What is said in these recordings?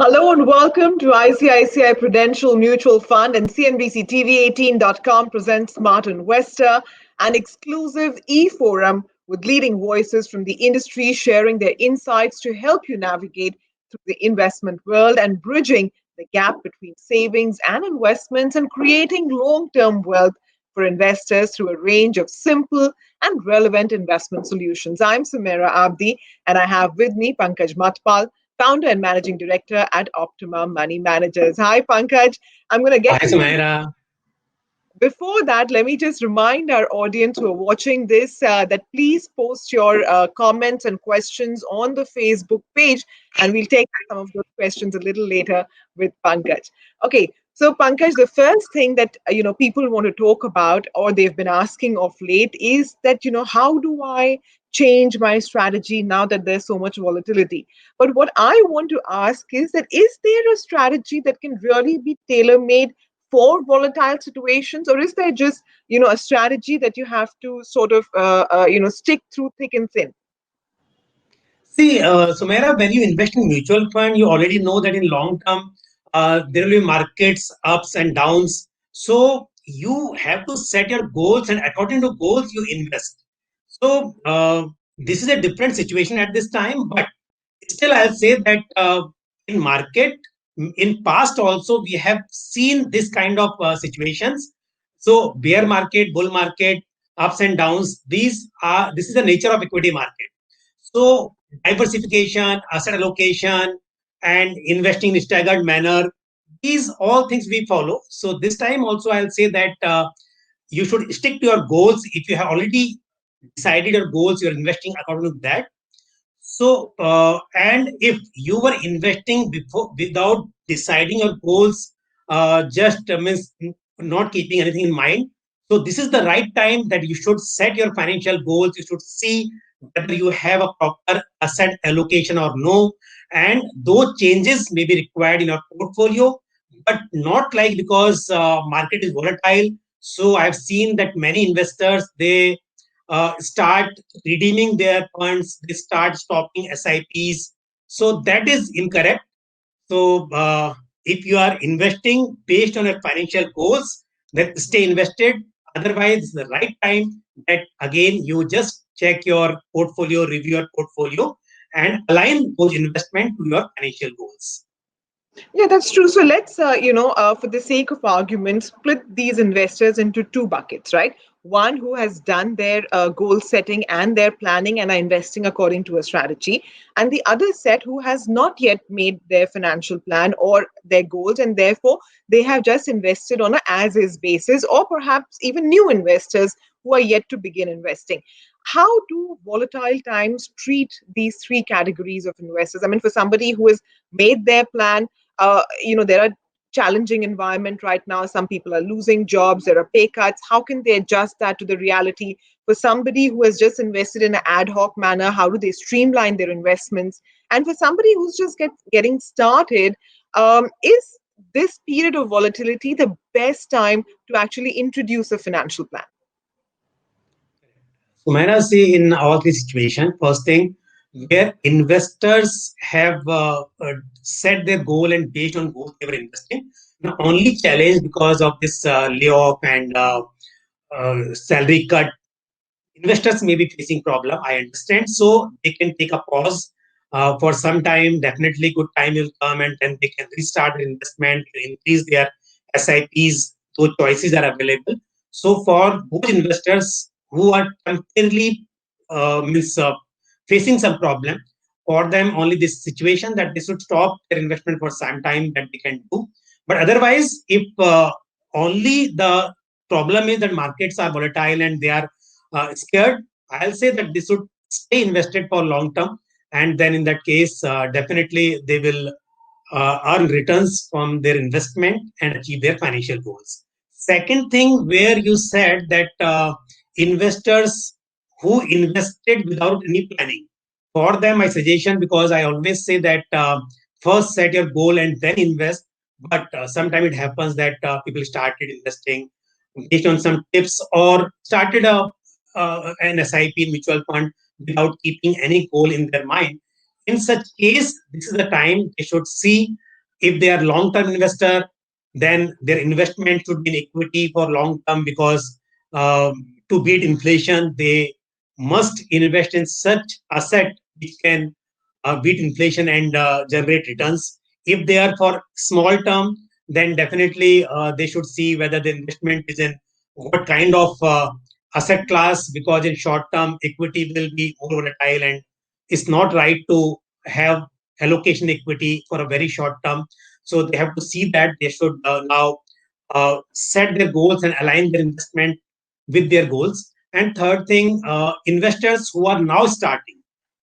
Hello and welcome to ICICI Prudential Mutual Fund and CNBC-TV18.com presents Smart Investor, an exclusive e-forum with leading voices from the industry sharing their insights to help you navigate through the investment world and bridging the gap between savings and investments and creating long-term wealth for investors through a range of simple and relevant investment solutions. I'm Sumaira Abidi and I have with me Pankaj Mathpal, founder and managing director at Optima Money Managers. Hi, Pankaj. I'm going to get Hi, to know you. Sumaira. Before that, let me just remind our audience who are watching this that please post your comments and questions on the Facebook page, and we'll take some of those questions a little later with Pankaj. Okay, so Pankaj, the first thing that people want to talk about, or they've been asking of late, is that how do I change my strategy now that there's so much volatility? But what I want to ask is there a strategy that can really be tailor made for volatile situations, or is there just a strategy that you have to sort of stick through thick and thin? See, Sumaira, when you invest in mutual fund, you already know that in long term, there will be markets ups and downs. So you have to set your goals, and according to goals, you invest. So this is a different situation at this time, but still, I'll say that in market, in past also, we have seen this kind of situations. So bear market, bull market, ups and downs. This is the nature of equity market. So diversification, asset allocation, and investing in staggered manner. These all things we follow. So this time also, I'll say that you should stick to your goals. If you have already decided your goals, you're investing according to that. So, and if you were investing before without deciding your goals, just means not keeping anything in mind. So, this is the right time that you should set your financial goals. You should see whether you have a proper asset allocation or no, and those changes may be required in your portfolio, but not like because market is volatile. So, I've seen that many investors they start redeeming their funds, they start stopping SIPs. So that is incorrect. So if you are investing based on your financial goals, then stay invested. Otherwise, it's the right time that again you just check your portfolio, review your portfolio, and align those investment to your financial goals. Yeah, that's true. So let's, for the sake of argument, split these investors into two buckets, right? One who has done their goal setting and their planning and are investing according to a strategy, and the other set who has not yet made their financial plan or their goals, and therefore they have just invested on a as is basis, or perhaps even new investors who are yet to begin investing. How do volatile times treat these three categories of investors? I mean, for somebody who has made their plan, there are challenging environment right now. Some people are losing jobs, there are pay cuts. How can they adjust that to the reality? For somebody who has just invested in an ad hoc manner, how do they streamline their investments? And for somebody who's just getting started, is this period of volatility the best time to actually introduce a financial plan? So, Maina, see in all these situations, first thing, where investors have set their goal and based on goals they were investing, the only challenge because of this layoff and salary cut, investors may be facing problem. I understand, so they can take a pause for some time. Definitely, good time will come, and then they can restart their investment, increase their SIPs. Those choices are available. So for those investors who are temporarily means facing some problem, for them only this situation that they should stop their investment for some time that they can do. But otherwise, if only the problem is that markets are volatile and they are scared, I'll say that they should stay invested for long term, and then in that case, definitely they will earn returns from their investment and achieve their financial goals. Second thing, where you said that investors who invested without any planning, for them, my suggestion, because I always say that first set your goal and then invest. But sometimes it happens that people started investing based on some tips or started an SIP mutual fund without keeping any goal in their mind. In such case, this is the time they should see If they are long-term investor, then their investment should be in equity for long term, because to beat inflation, they must invest in such asset which can beat inflation and generate returns. If they are for small term, then definitely they should see whether the investment is in what kind of asset class, because in short term equity will be more volatile, and it's not right to have allocation equity for a very short term. So they have to see that they should now set their goals and align their investment with their goals. And third thing, investors who are now starting,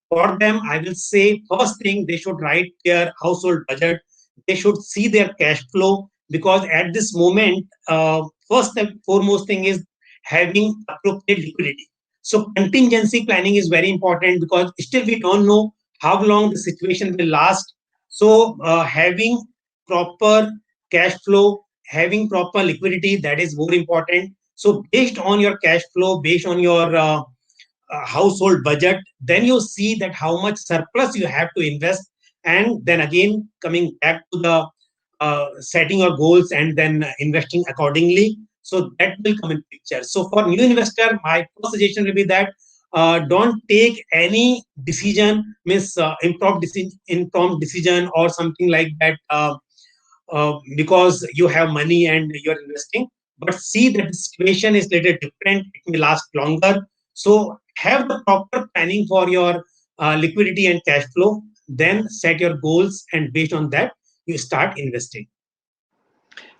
for them, I will say first thing, they should write their household budget. They should see their cash flow, because at this moment, first and foremost thing is having appropriate liquidity. So contingency planning is very important, because still we don't know how long the situation will last. So having proper cash flow, having proper liquidity, that is more important. So based on your cash flow, based on your household budget, then you see that how much surplus you have to invest, and then again coming back to the setting your goals and then investing accordingly. So that will come in picture. So for new investor, my first suggestion will be that don't take any decision, means impromptu decision or something like that, because you have money and you're investing, but see that the situation is little different, it may last longer. So have the proper planning for your liquidity and cash flow, then set your goals, and based on that you start investing.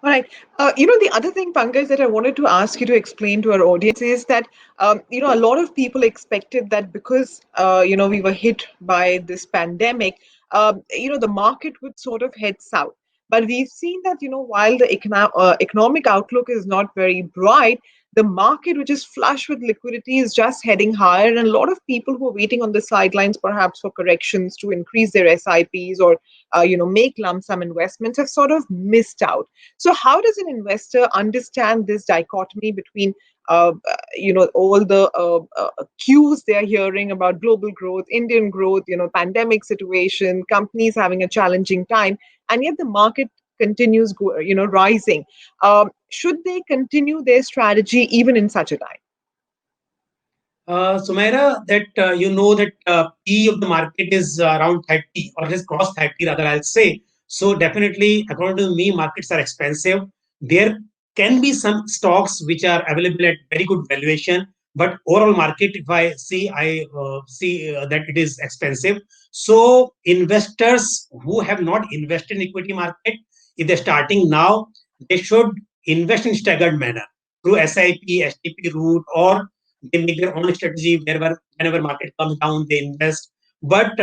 All right. The other thing, Pankaj, that I wanted to ask you to explain to our audience is that, a lot of people expected that because, we were hit by this pandemic, the market would sort of head south. But we've seen that, while the economic outlook is not very bright, the market, which is flush with liquidity, is just heading higher. And a lot of people who are waiting on the sidelines, perhaps for corrections to increase their SIPs or, make lump sum investments, have sort of missed out. So, how does an investor understand this dichotomy between, all the cues they are hearing about global growth, Indian growth, pandemic situation, companies having a challenging time, and yet the market continues, rising. Should they continue their strategy even in such a time? Sumaira, that that P of the market is around 30, or has crossed 30 rather, I'll say. So definitely, according to me, markets are expensive. There can be some stocks which are available at very good valuation, but overall market, if I see, I see that it is expensive. So investors who have not invested in equity market, if they're starting now, they should invest in staggered manner through SIP, STP route, or they make their own strategy whenever market comes down, they invest. But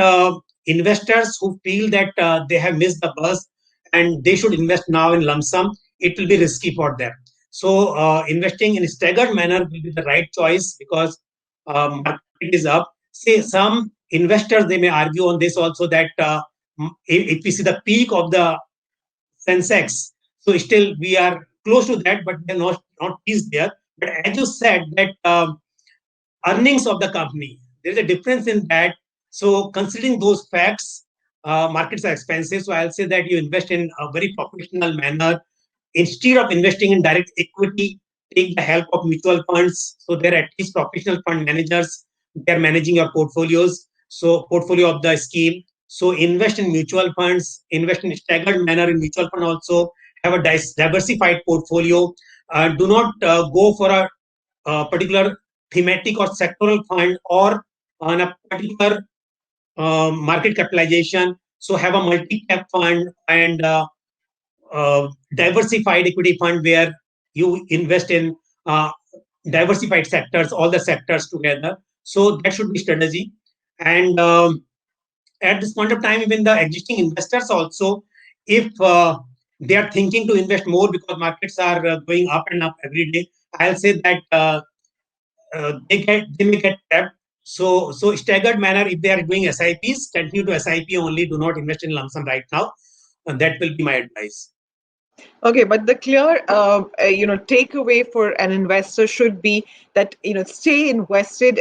investors who feel that they have missed the bus and they should invest now in lump sum, it will be risky for them. So investing in a staggered manner will be the right choice, because market is up. Say some investors, they may argue on this also, that if we see the peak of the Sensex, so still we are close to that, but they're not reached there. But as you said that earnings of the company, there's a difference in that. So considering those facts, markets are expensive. So I'll say that you invest in a very professional manner. Instead of investing in direct equity, take the help of mutual funds. So they're at least professional fund managers. They're managing your portfolios. So portfolio of the scheme. So invest in mutual funds, invest in staggered manner in mutual fund also. Have a diversified portfolio. Do not go for a particular thematic or sectoral fund, or on a particular market capitalization. So have a multi-cap fund and diversified equity fund, where you invest in diversified sectors, all the sectors together. So that should be strategy. And at this point of time, even the existing investors also, if they are thinking to invest more because markets are going up and up every day, I'll say that they may get tapped. So staggered manner, if they are doing SIPs, continue to SIP only. Do not invest in lump sum right now. And that will be my advice. Okay, but the clear, takeaway for an investor should be that, stay invested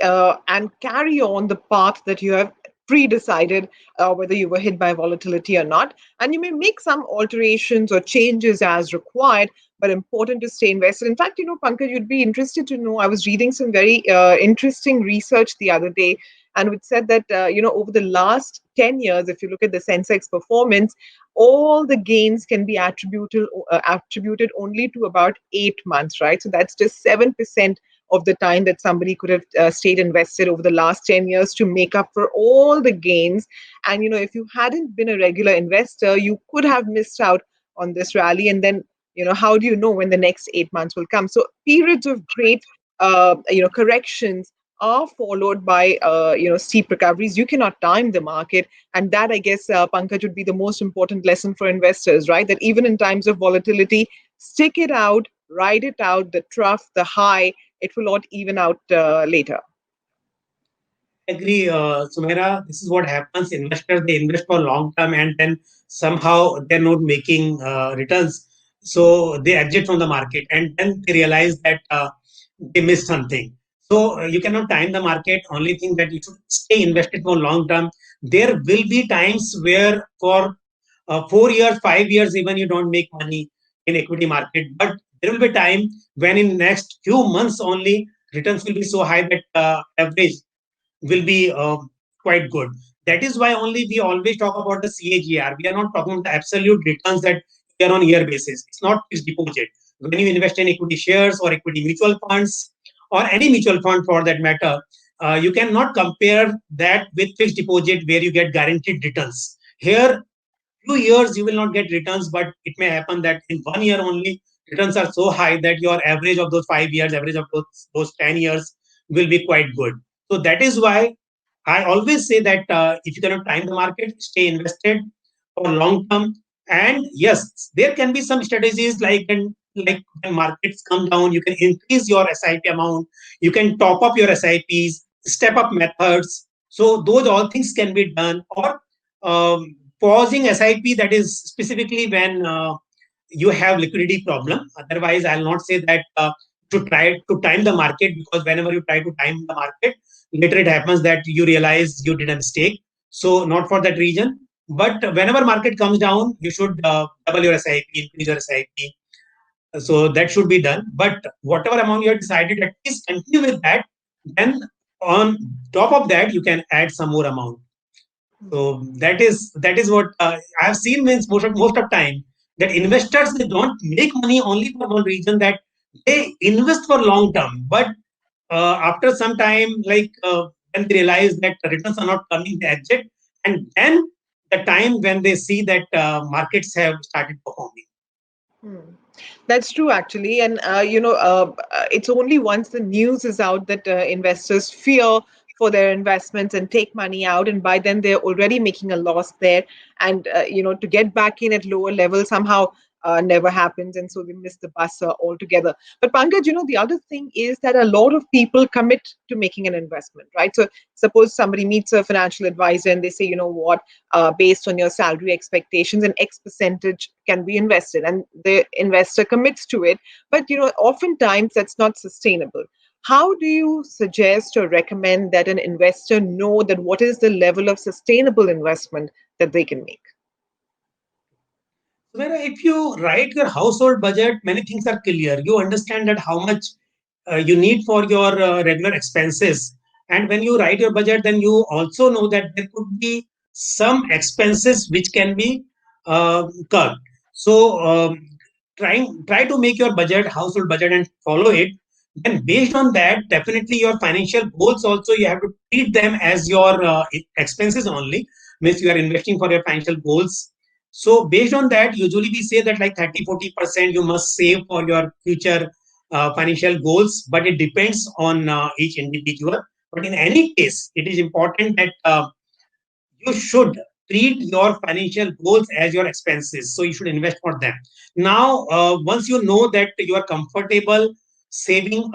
and carry on the path that you have pre-decided whether you were hit by volatility or not. And you may make some alterations or changes as required, but important to stay invested. In fact, Pankaj, you'd be interested to know, I was reading some very interesting research the other day, and it said that, over the last 10 years, if you look at the Sensex performance, all the gains can be attributed only to about 8 months, right? So that's just 7% of the time that somebody could have stayed invested over the last 10 years to make up for all the gains. And, if you hadn't been a regular investor, you could have missed out on this rally. And then, how do you know when the next 8 months will come? So periods of great, corrections are followed by, steep recoveries. You cannot time the market. And that, I guess, Pankaj, would be the most important lesson for investors, right? That even in times of volatility, stick it out, ride it out, the trough, the high, it will not even out later. Agree, Sumaira. This is what happens. Investors, they invest for long term, and then somehow they're not making returns. So they exit from the market, and then they realize that they missed something. So you cannot time the market. Only thing that you should stay invested for long term. There will be times where for 4 years, 5 years, even you don't make money in equity market. But there will be time when in next few months only returns will be so high that average will be quite good. That is why only we always talk about the CAGR. We are not talking about the absolute returns that year on year basis. It's not fixed deposit. When you invest in equity shares or equity mutual funds or any mutual fund for that matter, you cannot compare that with fixed deposit where you get guaranteed returns. Here, 2 years you will not get returns, but it may happen that in 1 year only returns are so high that your average of those 5 years, average of those 10 years will be quite good. So that is why I always say that if you cannot time the market, stay invested for long term. And yes, there can be some strategies like when markets come down, you can increase your SIP amount, you can top up your SIPs, step up methods. So those all things can be done, or pausing SIP, that is specifically when you have liquidity problem. Otherwise, I'll not say that to try to time the market, because whenever you try to time the market, later it happens that you realize you did a mistake. So not for that reason. But whenever market comes down, you should double your SIP, increase your SIP. So that should be done. But whatever amount you have decided, at least continue with that. Then on top of that, you can add some more amount. So that is what I have seen. Means most of time that investors, they don't make money only for one reason, that they invest for long term. But after some time, like when they realize that the returns are not coming, they exit, and then the time when they see that markets have started performing. Hmm. That's true, actually. And, it's only once the news is out that investors fear for their investments and take money out. And by then, they're already making a loss there. And, to get back in at lower levels somehow never happens. And so they miss the bus altogether. But, Pankaj, the other thing is that a lot of people commit to making an investment, right? So, suppose somebody meets a financial advisor and they say, what, based on your salary expectations, an X percentage can be invested, and the investor commits to it. But oftentimes that's not sustainable. How do you suggest or recommend that an investor know that what is the level of sustainable investment that they can make? Where if you write your household budget, many things are clear. You understand that how much you need for your regular expenses. And when you write your budget, then you also know that there could be some expenses which can be cut. So try to make your budget, household budget, and follow it. Then based on that, definitely your financial goals also, you have to treat them as your expenses only. Means you are investing for your financial goals. So based on that, usually we say that like 30-40% you must save for your future financial goals, but it depends on each individual. But in any case, it is important that you should treat your financial goals as your expenses. So you should invest for them. Now, once you know that you are comfortable saving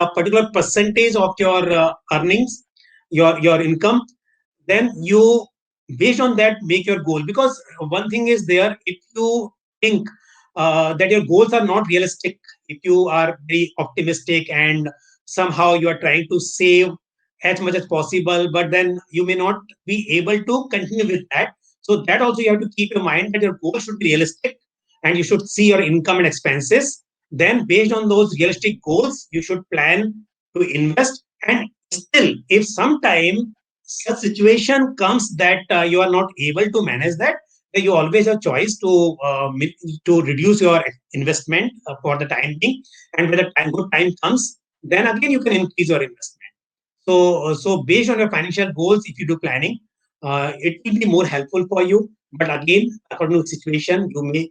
a particular percentage of your earnings, your income, then you, based on that, make your goal. Because one thing is there, if you think that your goals are not realistic, if you are very optimistic and somehow you are trying to save as much as possible, but then you may not be able to continue with that. So that also you have to keep in mind that your goal should be realistic and you should see your income and expenses. Then based on those realistic goals, you should plan to invest. And still, if sometime such situation comes that you are not able to manage that, then you always have choice to reduce your investment for the time being. And when the good time comes, then again you can increase your investment. So based on your financial goals, if you do planning, it will be more helpful for you. But again, according to the situation, you may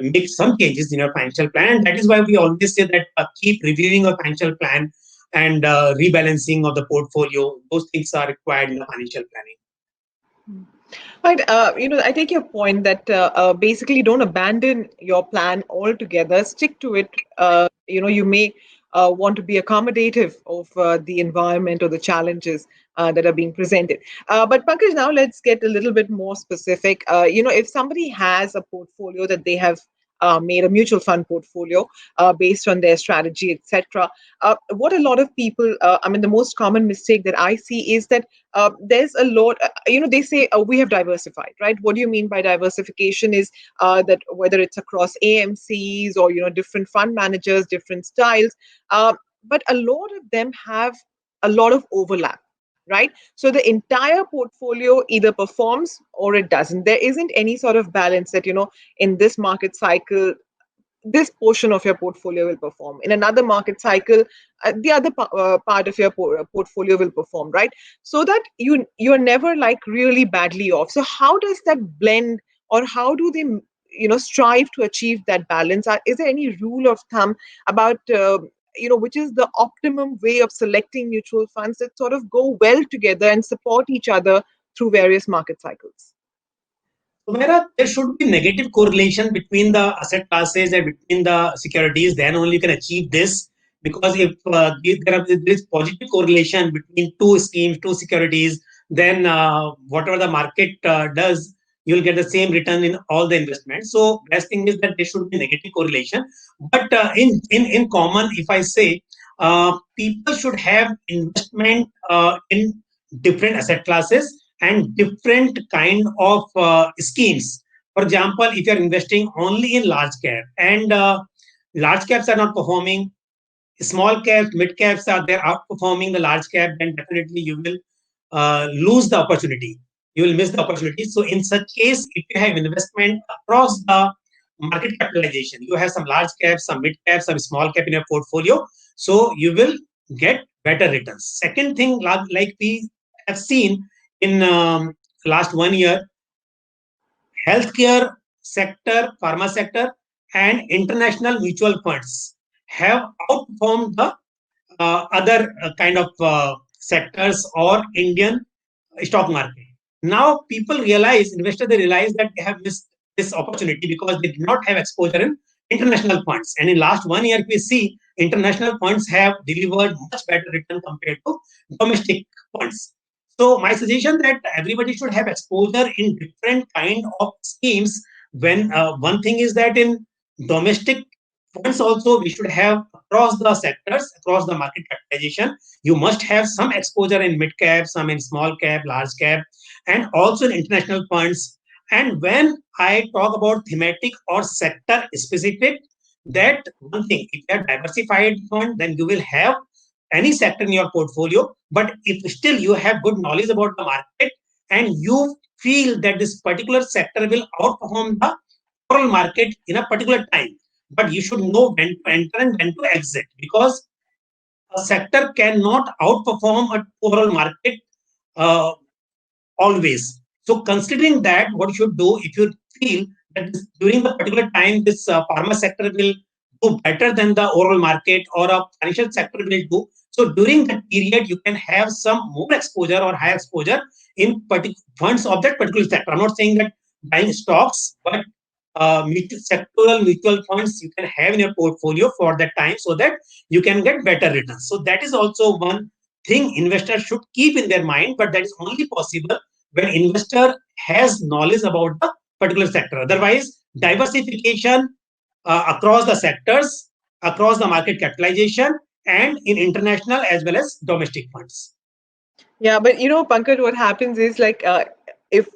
make some changes in your financial plan. And that is why we always say that keep reviewing your financial plan and rebalancing of the portfolio. Those things are required in the financial planning. Right. I take your point that basically don't abandon your plan altogether. Stick to it. You may want to be accommodative of the environment or the challenges that are being presented. But Pankaj, now let's get a little bit more specific. If somebody has a portfolio that they have made a mutual fund portfolio based on their strategy, etc. What a lot of people, the most common mistake that I see is that there's a lot, they say we have diversified, right? What do you mean by diversification is that whether it's across AMCs or, different fund managers, different styles, but a lot of them have a lot of overlap. Right. So the entire portfolio either performs or it doesn't. There isn't any sort of balance that, in this market cycle, this portion of your portfolio will perform. In another market cycle, the other part of your portfolio will perform, right? So that you're never like really badly off. So how does that blend, or how do they strive to achieve that balance? Is there any rule of thumb about which is the optimum way of selecting mutual funds that sort of go well together and support each other through various market cycles? So, Mera, there should be negative correlation between the asset classes and between the securities. Then only you can achieve this. Because if there is positive correlation between two schemes, two securities, then whatever the market does, you'll get the same return in all the investments. So best thing is that there should be negative correlation. But in common, if I say, people should have investment in different asset classes and different kind of schemes. For example, if you're investing only in large cap and large caps are not performing, small caps, mid caps are there outperforming the large cap, then definitely you will lose the opportunity. You will miss the opportunity. So in such case, if you have investment across the market capitalization, you have some large caps, some mid caps, some small cap in your portfolio, so you will get better returns. Second thing, like we have seen in last 1 year, healthcare sector, pharma sector, and international mutual funds have outperformed the other kind of sectors or Indian stock market. Now people realize, investors, they realize that they have missed this opportunity because they did not have exposure in international funds. And in last 1 year, we see international funds have delivered much better return compared to domestic funds. So my suggestion that everybody should have exposure in different kind of schemes. When one thing is that in domestic funds also we should have across the sectors, across the market capitalization. You must have some exposure in mid cap, some in small cap, large cap, and also in international funds. And when I talk about thematic or sector specific, that one thing, if you have diversified fund, then you will have any sector in your portfolio. But if still you have good knowledge about the market and you feel that this particular sector will outperform the overall market in a particular time, but you should know when to enter and when to exit, because a sector cannot outperform an overall market uh, always. So considering that, what you should do, if you feel that during the particular time this pharma sector will do better than the overall market or a financial sector will do, so during that period you can have some more exposure or higher exposure in funds of that particular sector. I'm not saying that buying stocks, but sectoral mutual funds you can have in your portfolio for that time, so that you can get better returns. So that is also one thing investors should keep in their mind, but that is only possible when investor has knowledge about the particular sector. Otherwise, diversification across the sectors, across the market capitalization, and in international as well as domestic funds. Yeah, but Pankaj, what happens is like if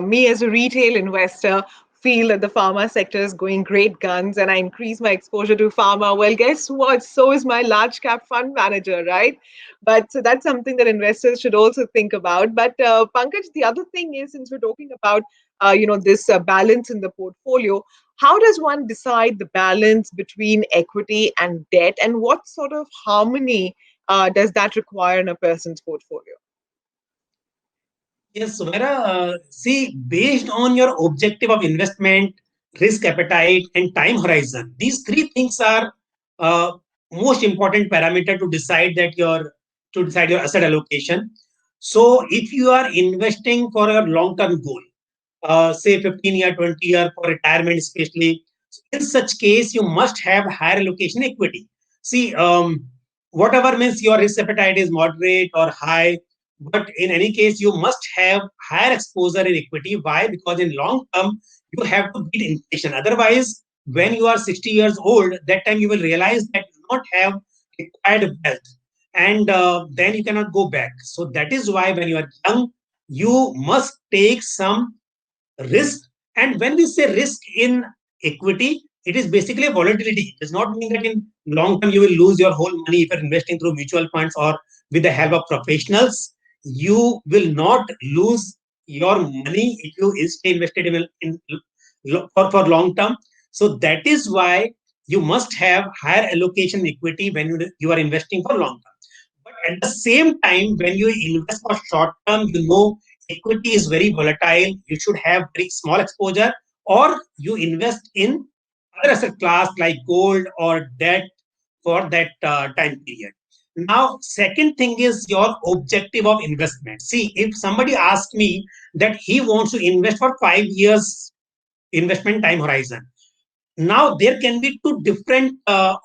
me as a retail investor feel that the pharma sector is going great guns and I increase my exposure to pharma, well, guess what? So is my large cap fund manager, right? But so that's something that investors should also think about. But Pankaj, the other thing is, since we're talking about this balance in the portfolio, how does one decide the balance between equity and debt, and what sort of harmony does that require in a person's portfolio? Yes, Sumera, see, based on your objective of investment, risk appetite, and time horizon, these three things are uh, most important parameter to decide your asset allocation. So, if you are investing for a long-term goal, say 15-year, 20-year for retirement, especially. In such case, you must have higher allocation equity. See, whatever means your risk appetite is moderate or high, but in any case, you must have higher exposure in equity. Why? Because in long term, you have to beat inflation. Otherwise, when you are 60 years old, that time you will realize that you do not have required wealth, and then you cannot go back. So that is why when you are young, you must take some risk. And when we say risk in equity, it is basically a volatility. It does not mean that in long term you will lose your whole money if you're investing through mutual funds or with the help of professionals. You will not lose your money if you stay invested for long term. So that is why you must have higher allocation equity when you are investing for long term. But at the same time, when you invest for short term, equity is very volatile. You should have very small exposure, or you invest in other asset class like gold or debt for that time period. Now, second thing is your objective of investment. See, if somebody asks me that he wants to invest for 5 years investment time horizon, now there can be two different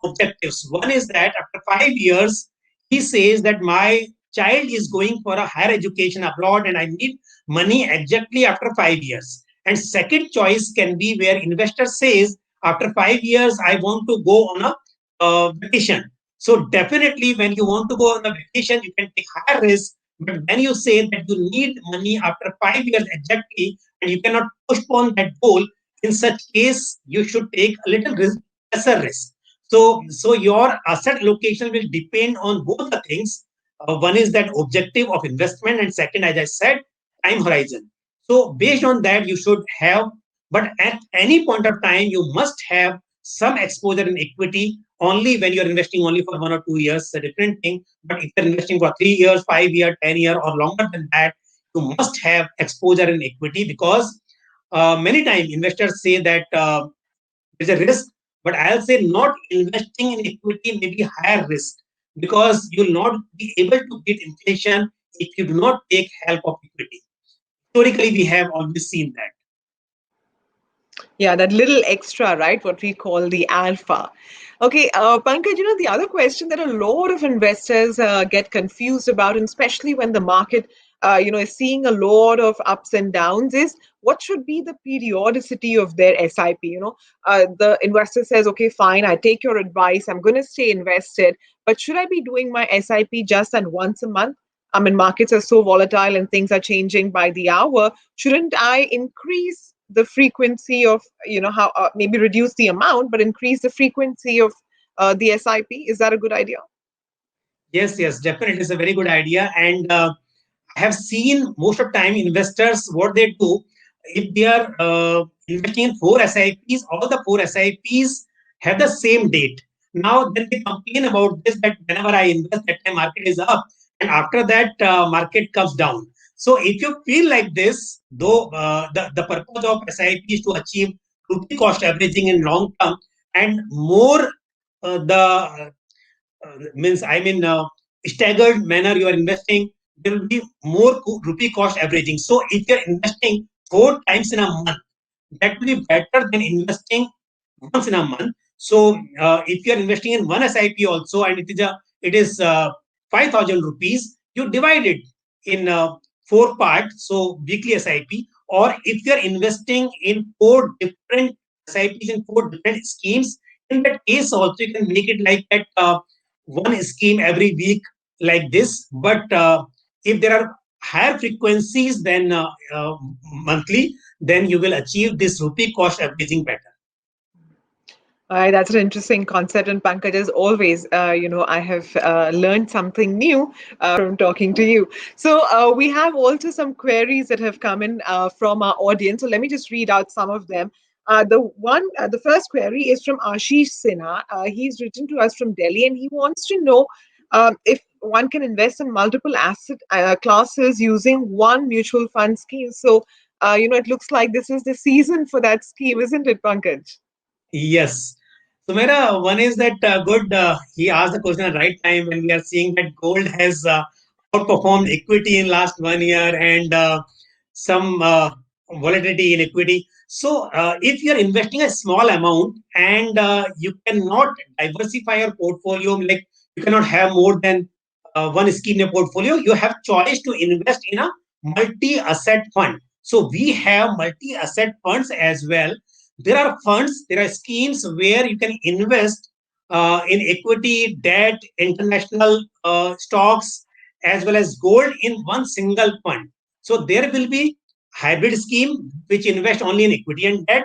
objectives. One is that after 5 years, he says that my child is going for a higher education abroad and I need money exactly after 5 years. And second choice can be where investor says after 5 years I want to go on a vacation. So definitely when you want to go on a vacation, you can take higher risk. But when you say that you need money after 5 years exactly and you cannot postpone that goal, in such case you should take a little risk, lesser risk. So your asset allocation will depend on both the things. One is that objective of investment, and second, as I said, time horizon. So based on that, you should have, but at any point of time, you must have some exposure in equity. Only when you're investing only for 1 or 2 years, a different thing. But if you're investing for 3 years, 5 years, 10 years, or longer than that, you must have exposure in equity, because many times investors say that there's a risk, but I'll say not investing in equity may be higher risk, because you'll not be able to beat inflation if you do not take help of equity. Historically, we have always seen that. Yeah, that little extra, right? What we call the alpha. Okay, Pankaj, the other question that a lot of investors get confused about, and especially when the market, is seeing a lot of ups and downs, is what should be the periodicity of their SIP? The investor says, okay, fine, I take your advice, I'm going to stay invested, but should I be doing my SIP just at once a month? I mean, markets are so volatile and things are changing by the hour. Shouldn't I increase the frequency of, how maybe reduce the amount, but increase the frequency of the SIP? Is that a good idea? Yes, yes, definitely, it's a very good idea. And I have seen most of time investors what they do, if they are investing in four SIPs, all the four SIPs have the same date. Now then they complain about this, that whenever I invest, that time market is up, and after that market comes down. So if you feel like this, though the purpose of SIP is to achieve rupee cost averaging in long term, and more the means I mean staggered manner you are investing, there will be more rupee cost averaging. So if you're investing 4 times in a month, that will be better than investing once in a month. So if you are investing in one SIP also, and it is 5,000 rupees, you divide it in four parts, so weekly SIP. Or if you are investing in four different SIPs in four different schemes, in that case also you can make it like that, one scheme every week, like this. But if there are higher frequencies than monthly, then you will achieve this rupee cost averaging pattern. That's an interesting concept, and Pankaj, as always, I have learned something new from talking to you. So we have also some queries that have come in from our audience. So let me just read out some of them. The first query is from Ashish Sinha. He's written to us from Delhi, and he wants to know if one can invest in multiple asset classes using one mutual fund scheme. So, it looks like this is the season for that scheme, isn't it, Pankaj? Yes. So, Mera, one is that good. He asked the question at the right time when we are seeing that gold has outperformed equity in last 1 year and some volatility in equity. So, if you are investing a small amount and you cannot diversify your portfolio, like you cannot have more than one scheme in your portfolio, you have choice to invest in a multi-asset fund. So, we have multi-asset funds as well. There are funds, there are schemes where you can invest in equity, debt, international stocks, as well as gold in one single fund. So there will be hybrid scheme which invest only in equity and debt.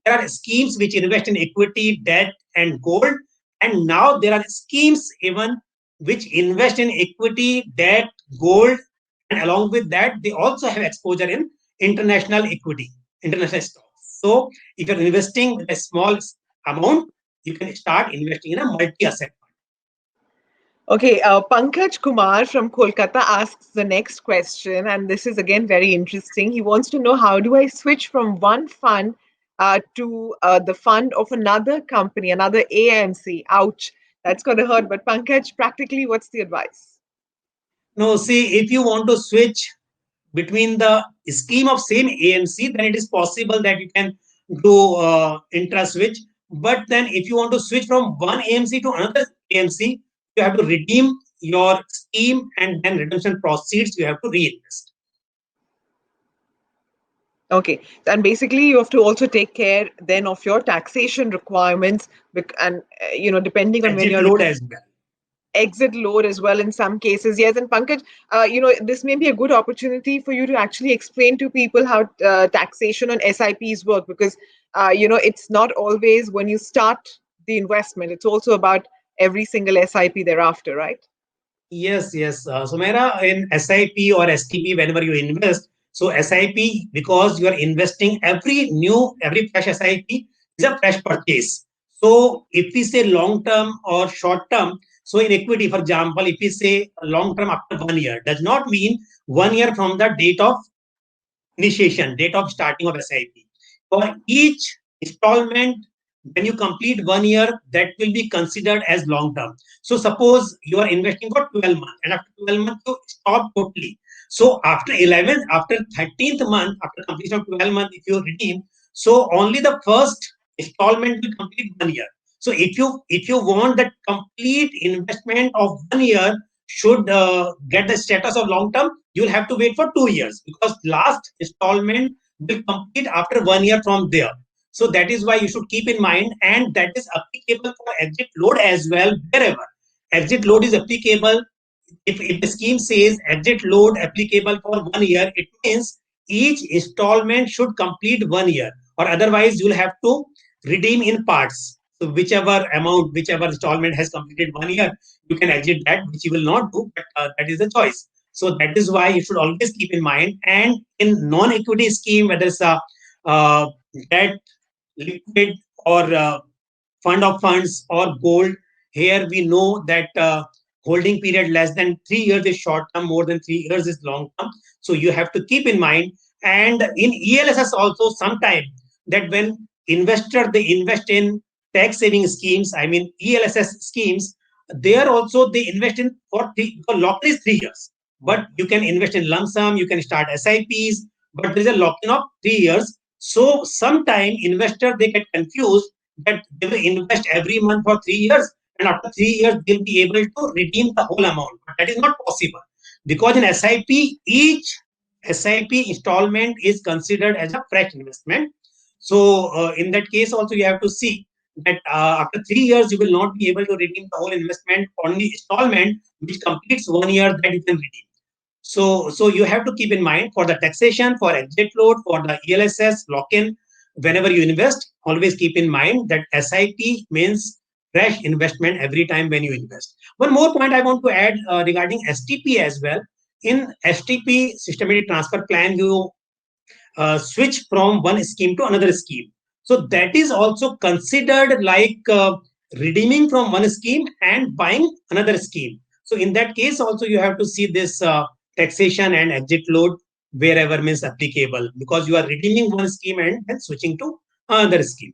There are schemes which invest in equity, debt, and gold. And now there are schemes even which invest in equity, debt, gold, and along with that, they also have exposure in international equity, international stocks. So if you're investing with a small amount, you can start investing in a multi-asset fund. Okay, Pankaj Kumar from Kolkata asks the next question, and this is again very interesting. He wants to know, how do I switch from one fund to the fund of another company, another AMC? Ouch, that's going to hurt. But Pankaj, practically, what's the advice? No, see, if you want to switch between the scheme of same AMC, then it is possible that you can do intra switch. But then if you want to switch from one AMC to another AMC, you have to redeem your scheme and then redemption proceeds you have to reinvest. Okay, and basically, you have to also take care then of your taxation requirements, and depending on when Exit you're load as well. exit load as well in some cases. Yes, and Pankaj, this may be a good opportunity for you to actually explain to people how taxation on SIPs work, because it's not always when you start the investment; it's also about every single SIP thereafter, right? Yes, yes. So, Mera, in SIP or STP, whenever you invest, so SIP, because you are investing every fresh SIP is a fresh purchase. So, if we say long term or short term, so in equity, for example, if we say long term after 1 year, does not mean 1 year from the date of initiation, date of starting of SIP. For each installment, when you complete 1 year, that will be considered as long term. So suppose you are investing for 12 months and after 12 months you stop totally. So after 11th, after 13th month, after completion of 12 months, if you redeem, so only the first installment will complete 1 year. So if you want that complete investment of 1 year should get the status of long term, you'll have to wait for 2 years because last installment will complete after 1 year from there. So that is why you should keep in mind, and that is applicable for exit load as well. Wherever exit load is applicable, if the scheme says exit load applicable for 1 year, it means each installment should complete 1 year, or otherwise you'll have to redeem in parts. So whichever amount, whichever installment has completed 1 year, you can exit that, which you will not do, but that is the choice. So that is why you should always keep in mind. And in non-equity scheme, whether it's a uh, debt, liquid, or fund of funds or gold, here we know that holding period less than 3 years is short term, more than 3 years is long term. So you have to keep in mind. And in ELSS also, sometime that when investor they invest in tax saving schemes, I mean ELSS schemes, there also they invest in for lock is 3 years. But you can invest in lump sum, you can start SIPs, but there is a lock in of 3 years. So sometime investor they get confused that they will invest every month for 3 years, and after 3 years they'll be able to redeem the whole amount. But that is not possible because in SIP each SIP installment is considered as a fresh investment. So in that case also you have to see that after 3 years you will not be able to redeem the whole investment. Only installment which completes 1 year that you can redeem. So you have to keep in mind for the taxation, for exit load, for the ELSS lock-in, whenever you invest, always keep in mind that SIP means fresh investment every time when you invest. One more point I want to add regarding STP as well. In STP, systematic transfer plan, you switch from one scheme to another scheme. So that is also considered like redeeming from one scheme and buying another scheme. So in that case, also you have to see this taxation and exit load wherever means applicable, because you are redeeming one scheme and then switching to another scheme.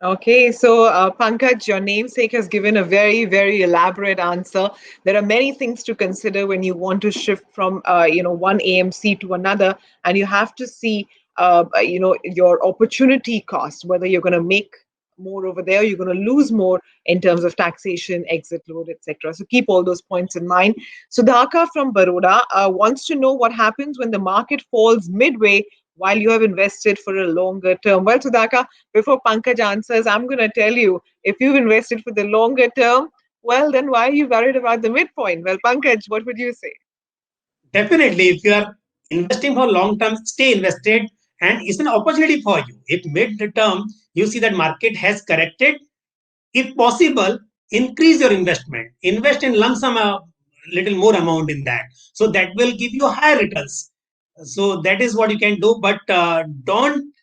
Okay, so Pankaj, your namesake has given a very, very elaborate answer. There are many things to consider when you want to shift from, one AMC to another, and you have to see, your opportunity cost, whether you're going to make more over there, you're going to lose more in terms of taxation, exit load, etc. So keep all those points in mind. Sudhaka from Baroda wants to know what happens when the market falls midway while you have invested for a longer term. Well, Sudhaka, before Pankaj answers, I'm going to tell you, if you've invested for the longer term, well, then why are you worried about the midpoint? Well, Pankaj, what would you say? Definitely, if you are investing for long term, stay invested, and it's an opportunity for you. If mid term you see that market has corrected, if possible, increase your investment. Invest in lump sum a little more amount in that. So that will give you higher returns. So that is what you can do, but don't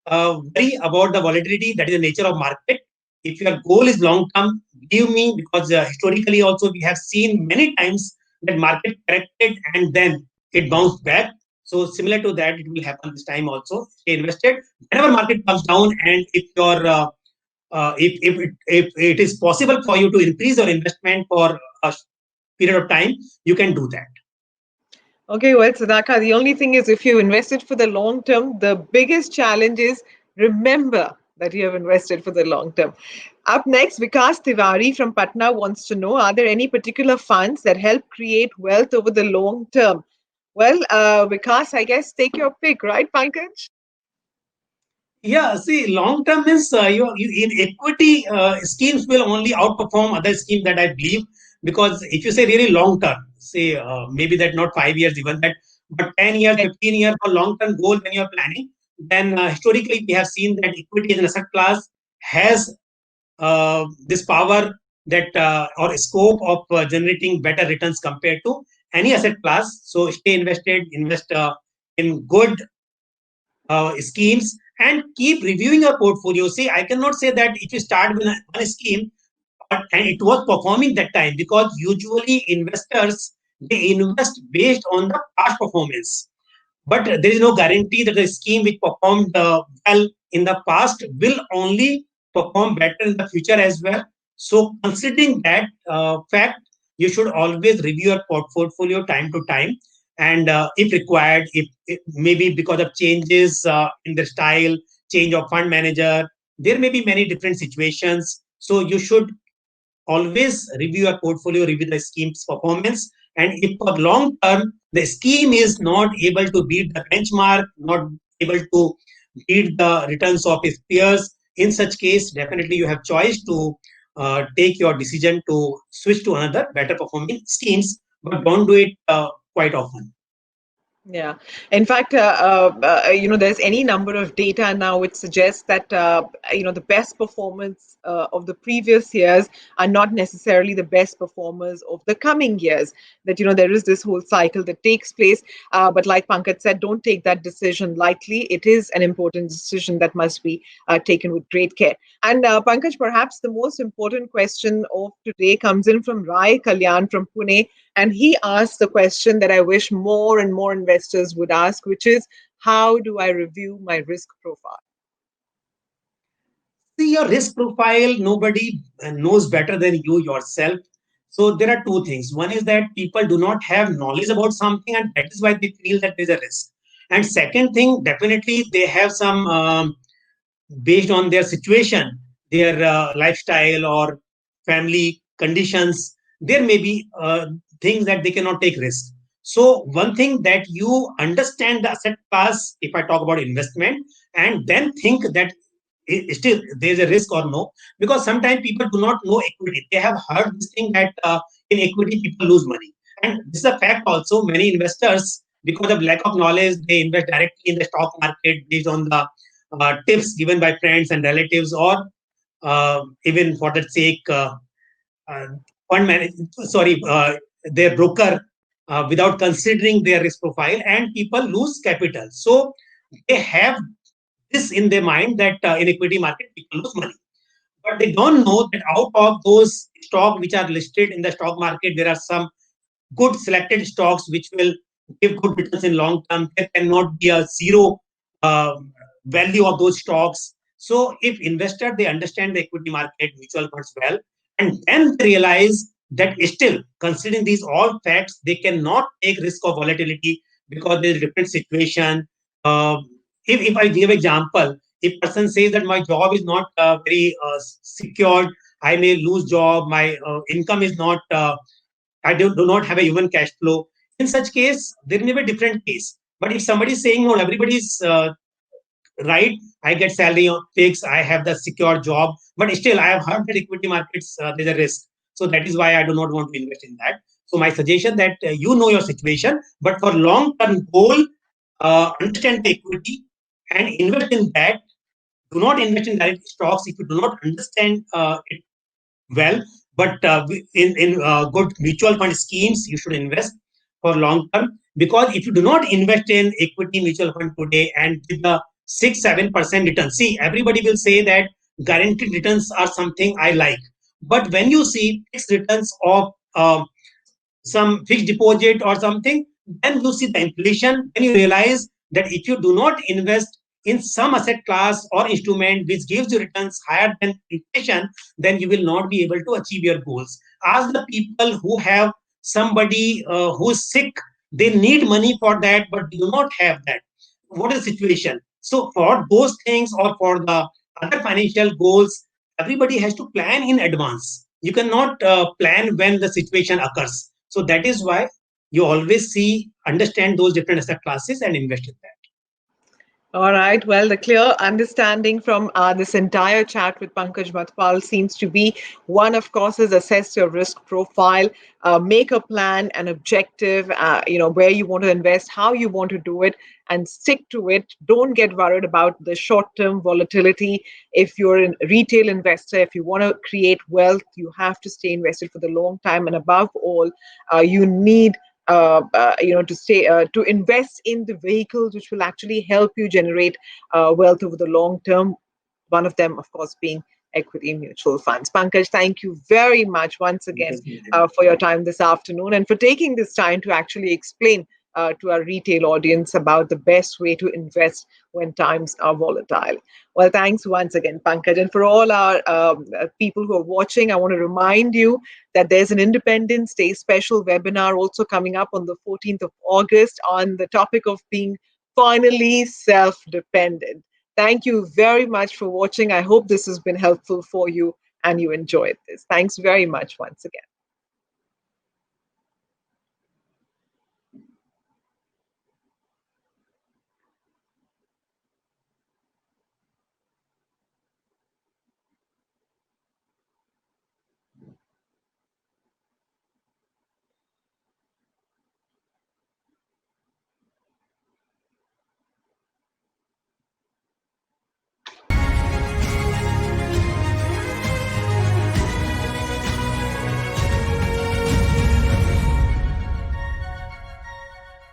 worry about the volatility. That is the nature of market. If your goal is long term, believe me, because historically also we have seen many times that market corrected and then it bounced back. So similar to that, it will happen this time also. Stay invested. Whenever market comes down, and if it is possible for you to increase your investment for a period of time, you can do that. Okay, well, Sadaka, the only thing is if you invested for the long term, the biggest challenge is remember that you have invested for the long term. Up next, Vikas Tiwari from Patna wants to know, are there any particular funds that help create wealth over the long term? Well, Vikas, I guess take your pick, right, Pankaj? Yeah, see, long term means you in equity schemes will only outperform other schemes, that I believe, because if you say really long term, say maybe that not 5 years even that, but 10 years, 15 years for long term goal when you are planning, then historically we have seen that equity as an asset class has this power that or scope of generating better returns compared to any asset class. So stay invested, invest in good schemes, and keep reviewing your portfolio. See, I cannot say that if you start with one scheme and it was performing that time, because usually investors, they invest based on the past performance, but there is no guarantee that the scheme which performed well in the past will only perform better in the future as well. So, considering that fact, you should always review your portfolio time to time. And if required, if maybe because of changes in the style, change of fund manager, there may be many different situations. So, you should always review your portfolio, review the scheme's performance. And if for long term, the scheme is not able to beat the benchmark, not able to beat the returns of its peers, in such case, definitely you have choice to take your decision to switch to another better performing schemes, but don't do it quite often. Yeah. In fact, there's any number of data now which suggests that, the best performance of the previous years are not necessarily the best performers of the coming years. That, there is this whole cycle that takes place. But like Pankaj said, don't take that decision lightly. It is an important decision that must be taken with great care. And Pankaj, perhaps the most important question of today comes in from Rai Kalyan from Pune, and he asked the question that I wish more and more investors would ask, which is, how do I review my risk profile? See, your risk profile, nobody knows better than you yourself. So there are two things. One is that people do not have knowledge about something, and that is why they feel that there's a risk. And second thing, definitely they have some based on their situation, their lifestyle or family conditions, there may be things that they cannot take risk. So one thing that you understand the asset class, if I talk about investment, and then think that still there's a risk or no, because sometimes people do not know equity. They have heard this thing that in equity people lose money, And this is a fact also. Many investors, because of lack of knowledge, they invest directly in the stock market based on the tips given by friends and relatives, or even for that sake, uh, fund manager, sorry, their broker, without considering their risk profile, and people lose capital. So they have this in their mind that in equity market people lose money, but they don't know that out of those stocks which are listed in the stock market, there are some good selected stocks which will give good returns in long term. There cannot be a zero uh, value of those stocks. So if investor, they understand the equity market, mutual funds well, and then they realize that still considering these all facts, they cannot take risk of volatility because there's a different situation. Uh, if I give example, if person says that my job is not very secured, I may lose job, my income is not I do not have a human cash flow. In such case, there may be a different case. But if somebody is saying, no, everybody's right, I get salary on fixed, I have the secure job, but still I have heard that equity markets, there's a risk. So that is why I do not want to invest in that. So my suggestion that you know your situation, but for long-term goal, understand the equity and invest in that. Do not invest in direct stocks if you do not understand it well. But in good mutual fund schemes, you should invest for long term, because if you do not invest in equity mutual fund today and with the 6-7% return, see, everybody will say that guaranteed returns are something I like, but when you see fixed returns of some fixed deposit or something, then you see the inflation, then you realize that if you do not invest in some asset class or instrument which gives you returns higher than inflation, then you will not be able to achieve your goals. Ask the people who have somebody who is sick, they need money for that, but they do not have that. What is the situation? So, for those things or for the other financial goals, everybody has to plan in advance. You cannot plan when the situation occurs. So that is why you always see, understand those different asset classes and invest in that. All right. Well, the clear understanding from this entire chat with Pankaj Mathpal seems to be one, of course, is assess your risk profile, make a plan, an objective, where you want to invest, how you want to do it, and stick to it. Don't get worried about the short term volatility. If you're a retail investor, if you want to create wealth, you have to stay invested for the long time. And above all, you need to stay to invest in the vehicles which will actually help you generate wealth over the long term. One of them, of course, being equity mutual funds. Pankaj, thank you very much once again for your time this afternoon and for taking this time to actually explain to our retail audience about the best way to invest when times are volatile. Well, thanks once again, Pankaj. And for all our people who are watching, I want to remind you that there's an Independence Day special webinar also coming up on the 14th of August on the topic of being finally self dependent. Thank you very much for watching. I hope this has been helpful for you and you enjoyed this. Thanks very much once again.